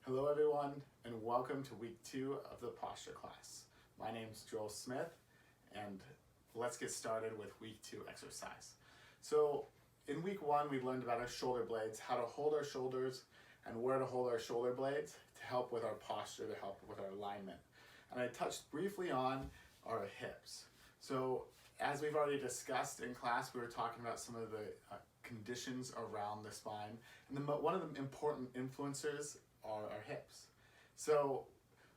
Hello everyone, and welcome to week 2 of the posture class. My name is Joel Smith, and let's get started with week 2 exercise. So in week 1 we learned about our shoulder blades, how to hold our shoulders and where to hold our shoulder blades to help with our posture, to help with our alignment. And I touched briefly on our hips. So as we've already discussed in class, we were talking about some of the conditions around the spine, and one of the important influencers are our hips. So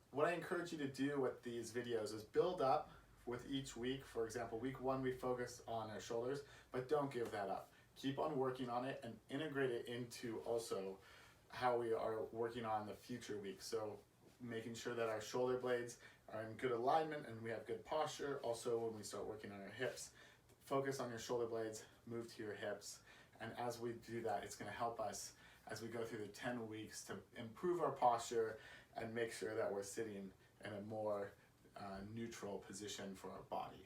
what I encourage you to do with these videos is build up with each week. For example, week 1 we focused on our shoulders, but don't give that up. Keep on working on it and integrate it into also how we are working on the future weeks. So making sure that our shoulder blades are in good alignment and we have good posture. Also, when we start working on our hips, focus on your shoulder blades, move to your hips. And as we do that, it's going to help us as we go through the 10 weeks to improve our posture and make sure that we're sitting in a more neutral position for our body.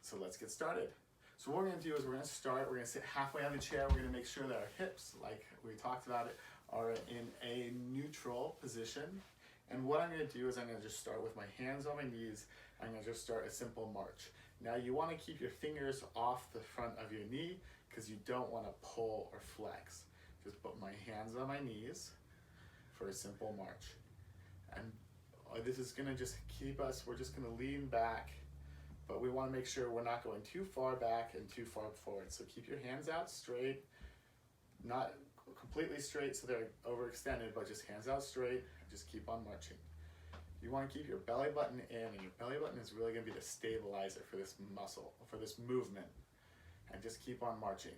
So let's get started. So what we're going to do is we're going to sit halfway on the chair. We're going to make sure that our hips, like we talked about it, are in a neutral position. And what I'm going to do is I'm going to just start with my hands on my knees. I'm going to just start a simple march. Now you want to keep your fingers off the front of your knee because you don't want to pull or flex. Just put my hands on my knees for a simple march. And this is going to just keep us, we're just going to lean back, but we want to make sure we're not going too far back and too far forward. So keep your hands out straight, not completely straight so they're overextended, but just hands out straight and just keep on marching. You want to keep your belly button in, and your belly button is really going to be the stabilizer for this muscle, for this movement. And just keep on marching.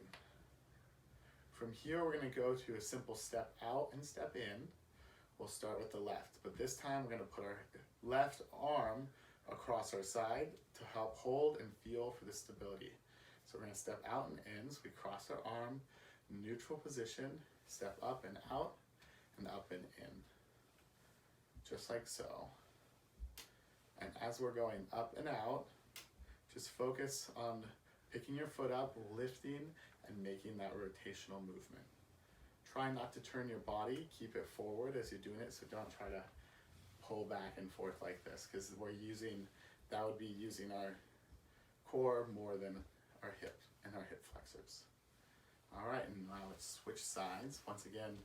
From here, we're going to go to a simple step out and step in. We'll start with the left, but this time we're going to put our left arm across our side to help hold and feel for the stability. So we're going to step out and in, so we cross our arm, neutral position, step up and out, and up and in. Just like so. And as we're going up and out, just focus on picking your foot up, lifting, and making that rotational movement. Try not to turn your body, keep it forward as you're doing it, so don't try to pull back and forth like this, because that would be using our core more than our hip and our hip flexors. All right, and now let's switch sides. Once again,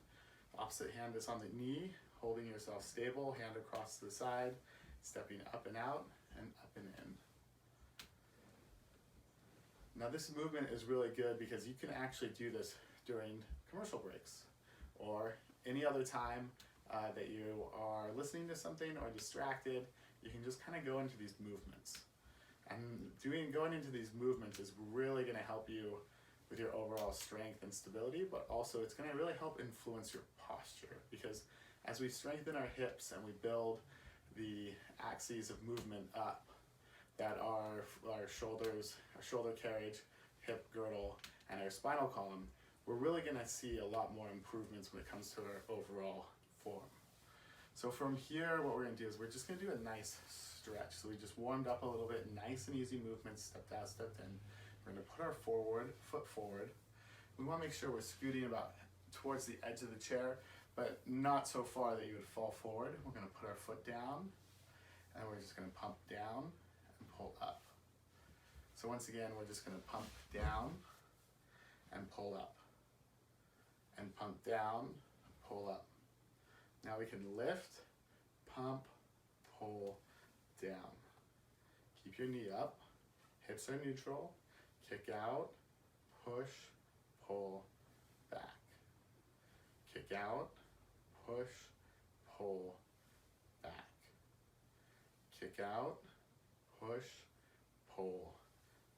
opposite hand is on the knee, holding yourself stable, hand across to the side, stepping up and out, and up and in. Now this movement is really good because you can actually do this during commercial breaks or any other time that you are listening to something or distracted. You can just kind of go into these movements. And going into these movements is really going to help you with your overall strength and stability, but also it's going to really help influence your posture, because as we strengthen our hips and we build the axes of movement up, that are our shoulders, our shoulder carriage, hip girdle, and our spinal column, we're really going to see a lot more improvements when it comes to our overall form. So from here, what we're going to do is we're just going to do a nice stretch. So we just warmed up a little bit, nice and easy movements, stepped out, stepped in. We're going to put our foot forward. We want to make sure we're scooting about towards the edge of the chair, but not so far that you would fall forward. We're going to put our foot down, and we're just going to pump down and pull up. So once again, we're just going to pump down and pull up, and pump down, pull up. Now we can lift, pump, pull, down. Keep your knee up, hips are neutral, kick out, push, pull, back. Kick out, push, pull, back. Kick out, push, pull,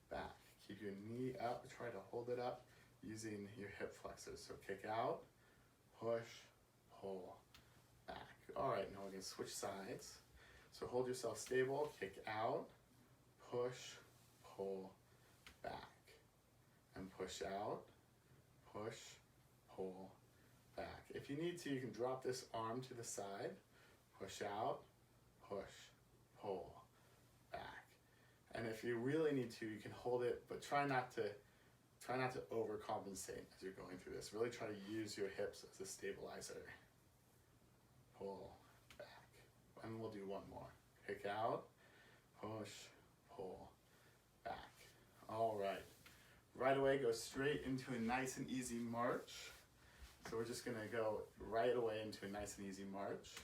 back. Keep your knee up, try to hold it up using your hip flexors. So kick out, push, pull, back. All right, now we're going to switch sides. So hold yourself stable, kick out, push, pull, back. And push out, push, pull, back. If you need to, you can drop this arm to the side, push out, push, pull, back. And if you really need to, you can hold it, but try not to overcompensate as you're going through this. Really try to use your hips as a stabilizer. pull, back. And we'll do one more. Kick out, push, pull, back. All right. Right away, go straight into a nice and easy march. So we're just gonna go right away into a nice and easy march.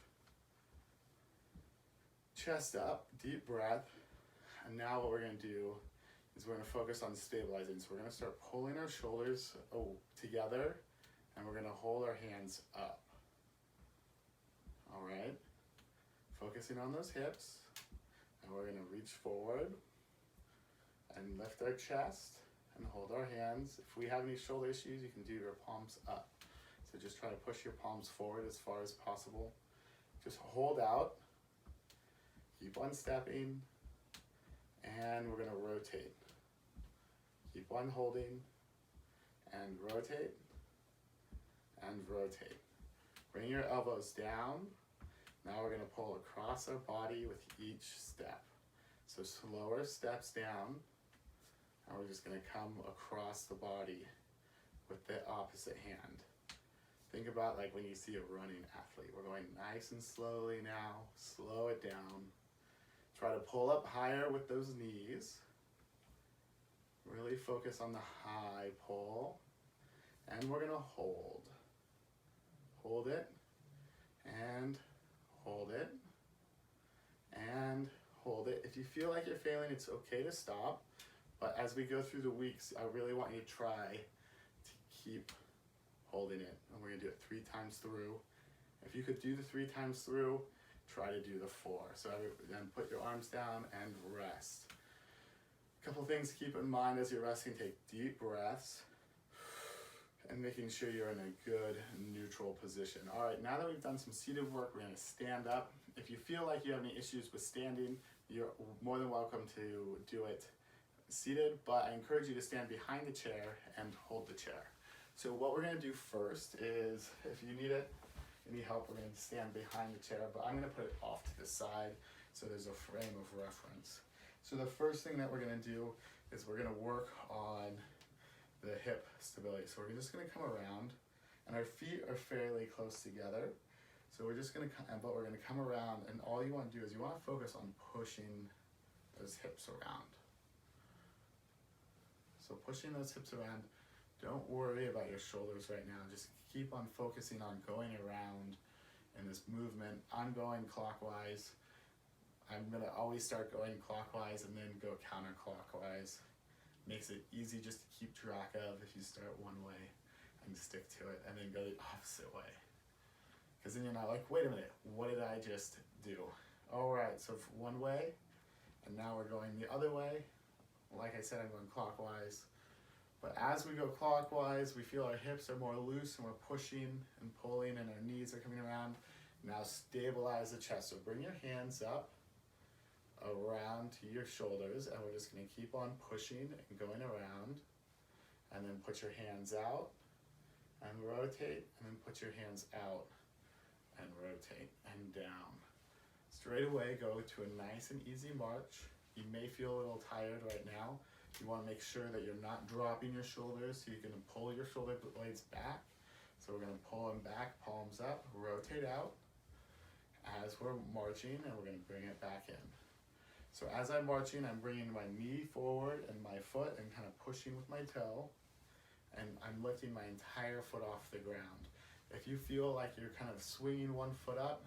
Chest up, deep breath. And now what we're gonna do is we're gonna focus on stabilizing. So we're gonna start pulling our shoulders together, and we're gonna hold our hands up. All right, focusing on those hips, and we're gonna reach forward and lift our chest and hold our hands. If we have any shoulder issues, you can do your palms up. So just try to push your palms forward as far as possible. Just hold out, keep on stepping, and we're gonna rotate. Keep on holding, and rotate, and rotate. Bring your elbows down. Now we're gonna pull across our body with each step. So slower steps down, and we're just gonna come across the body with the opposite hand. Think about like when you see a running athlete. We're going nice and slowly now, slow it down. Try to pull up higher with those knees. Really focus on the high pull. And we're gonna hold. Hold it, and hold it, and hold it. If you feel like you're failing, it's okay to stop. But as we go through the weeks, I really want you to try to keep holding it. And we're gonna do it 3 times through. If you could do the 3 times through, try to do the 4. So then put your arms down and rest. A couple things to keep in mind as you're resting. Take deep breaths and making sure you're in a good neutral position. All right, now that we've done some seated work, we're gonna stand up. If you feel like you have any issues with standing, you're more than welcome to do it seated, but I encourage you to stand behind the chair and hold the chair. So what we're gonna do first is, if you need any help, we're gonna stand behind the chair, but I'm gonna put it off to the side so there's a frame of reference. So the first thing that we're gonna do is we're gonna work on the hip stability. So we're just gonna come around, and our feet are fairly close together. So we're just gonna but we're gonna come around, and all you wanna do is you wanna focus on pushing those hips around. So pushing those hips around, don't worry about your shoulders right now. Just keep on focusing on going around in this movement. I'm going clockwise. I'm gonna always start going clockwise and then go counterclockwise. Makes it easy just to keep track of if you start one way and stick to it, and then go the opposite way. Because then you're not like, wait a minute, what did I just do? All right, so one way, and now we're going the other way. Like I said, I'm going clockwise. But as we go clockwise, we feel our hips are more loose and we're pushing and pulling and our knees are coming around. Now stabilize the chest. So bring your hands up around to your shoulders, and we're just gonna keep on pushing and going around. And then put your hands out and rotate, and then put your hands out and rotate and down. Straight away, go to a nice and easy march. You may feel a little tired right now. You want to make sure that you're not dropping your shoulders, so you're going to pull your shoulder blades back. So we're going to pull them back, palms up, rotate out as we're marching, and we're going to bring it back in. So as I'm marching, I'm bringing my knee forward and my foot and kind of pushing with my toe, and I'm lifting my entire foot off the ground. If you feel like you're kind of swinging one foot up,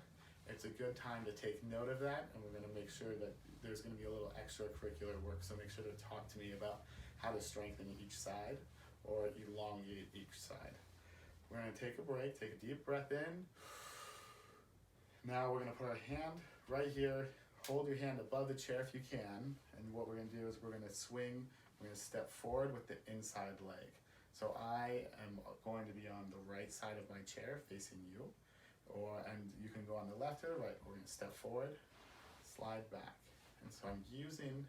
it's a good time to take note of that, and we're going to make sure that there's going to be a little extracurricular work, so make sure to talk to me about how to strengthen each side or elongate each side. We're going to take a break, take a deep breath in. Now we're going to put our hand right here, hold your hand above the chair if you can, and what we're going to do is we're going to swing, we're going to step forward with the inside leg. So I am going to be on the right side of my chair facing you, and you can go on the left or the right. We're going to step forward, slide back. And so I'm using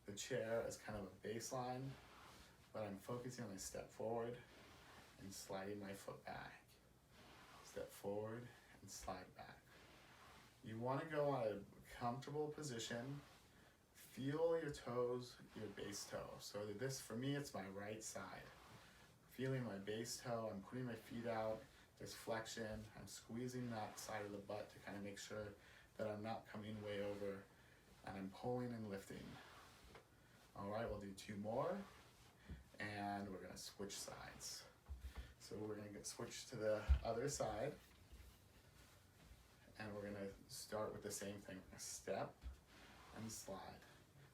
the chair as kind of a baseline, but I'm focusing on a step forward and sliding my foot back. Step forward and slide back. You want to go on a comfortable position. Feel your toes, your base toe. So this, for me, it's my right side. Feeling my base toe, I'm putting my feet out. There's flexion. I'm squeezing that side of the butt to kind of make sure that I'm not coming way over, and I'm pulling and lifting. All right, we'll do 2 more, and we're gonna switch sides. So we're gonna switch to the other side, and we're gonna start with the same thing. We're gonna step and slide.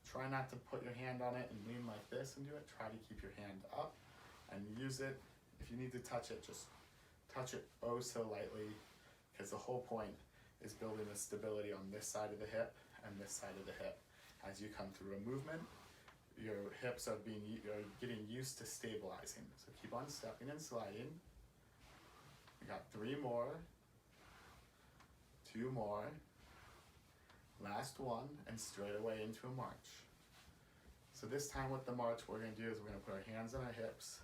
Try not to put your hand on it and lean like this and do it. Try to keep your hand up and use it. If you need to touch it, just touch it oh so lightly, because the whole point is building the stability on this side of the hip and this side of the hip. As you come through a movement, your hips are getting used to stabilizing. So keep on stepping and sliding. We got 3 more, 2 more, last one, and straight away into a march. So this time with the march, what we're gonna do is we're gonna put our hands on our hips,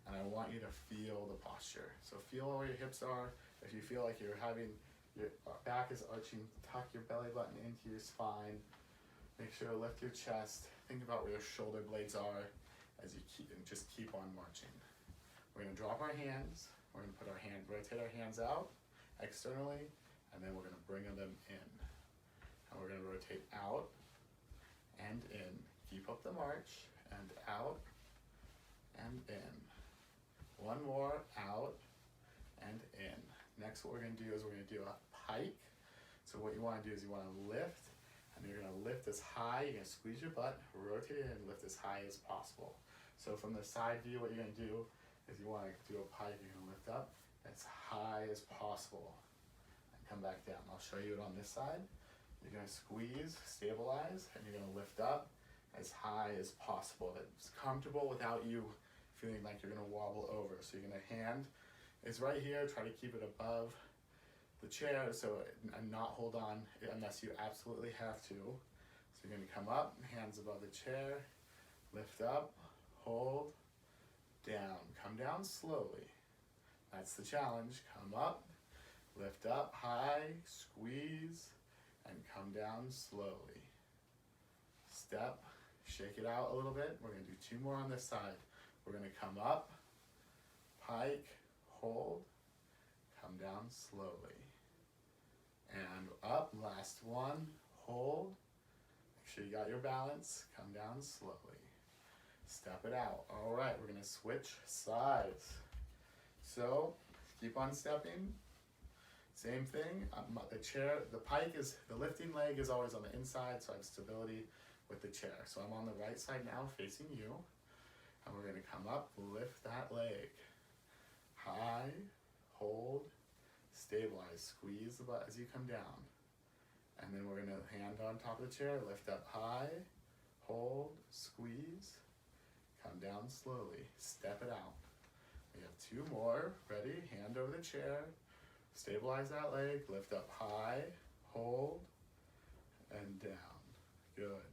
and I want you to feel the posture. So feel where your hips are. If you feel like you're having, your back is arching, tuck your belly button into your spine. Make sure to lift your chest. Think about where your shoulder blades are as you just keep on marching. We're gonna drop our hands. We're gonna rotate our hands out externally, and then we're gonna bring them in. And we're gonna rotate out and in. Keep up the march, and out and in. 1 more, out and in. Next, what we're gonna do is we're gonna do a pike. So what you wanna do is you wanna lift, and you're gonna lift as high, you're gonna squeeze your butt, rotate it, and lift as high as possible. So from the side view, what you're gonna do is you wanna do a pike, you're gonna lift up as high as possible, and come back down. I'll show you it on this side. You're gonna squeeze, stabilize, and you're gonna lift up as high as possible. That's comfortable without you feeling like you're gonna wobble over. So you're gonna hand is right here, try to keep it above the chair and not hold on unless you absolutely have to. So you're gonna come up, hands above the chair, lift up, hold, down. Come down slowly. That's the challenge. Come up, lift up high, squeeze, and come down slowly. Step, shake it out a little bit. We're gonna do 2 more on this side. We're gonna come up, pike, hold, come down slowly. And up, last one, hold. Make sure you got your balance, come down slowly. Step it out. All right, we're gonna switch sides. So, keep on stepping. Same thing, the lifting leg is always on the inside, so I have stability with the chair. So I'm on the right side now, facing you. And we're gonna come up, lift that leg. High, hold, stabilize, squeeze the butt as you come down. And then we're gonna hand on top of the chair, lift up high, hold, squeeze, come down slowly, step it out. We have 2 more, ready, hand over the chair, stabilize that leg, lift up high, hold, and down. Good.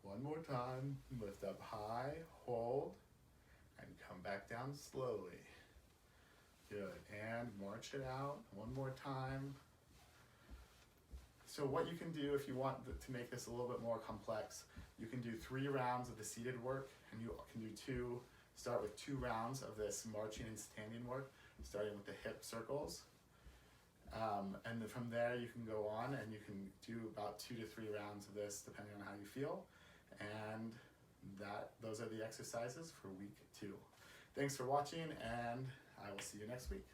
1 more time, lift up high, hold, and come back down slowly. Good, and march it out 1 more time. So what you can do if you want to make this a little bit more complex, you can do 3 rounds of the seated work, and you can do start with 2 rounds of this marching and standing work, starting with the hip circles. And then from there you can go on and you can do about 2 to 3 rounds of this depending on how you feel. And those are the exercises for week 2. Thanks for watching, and I will see you next week.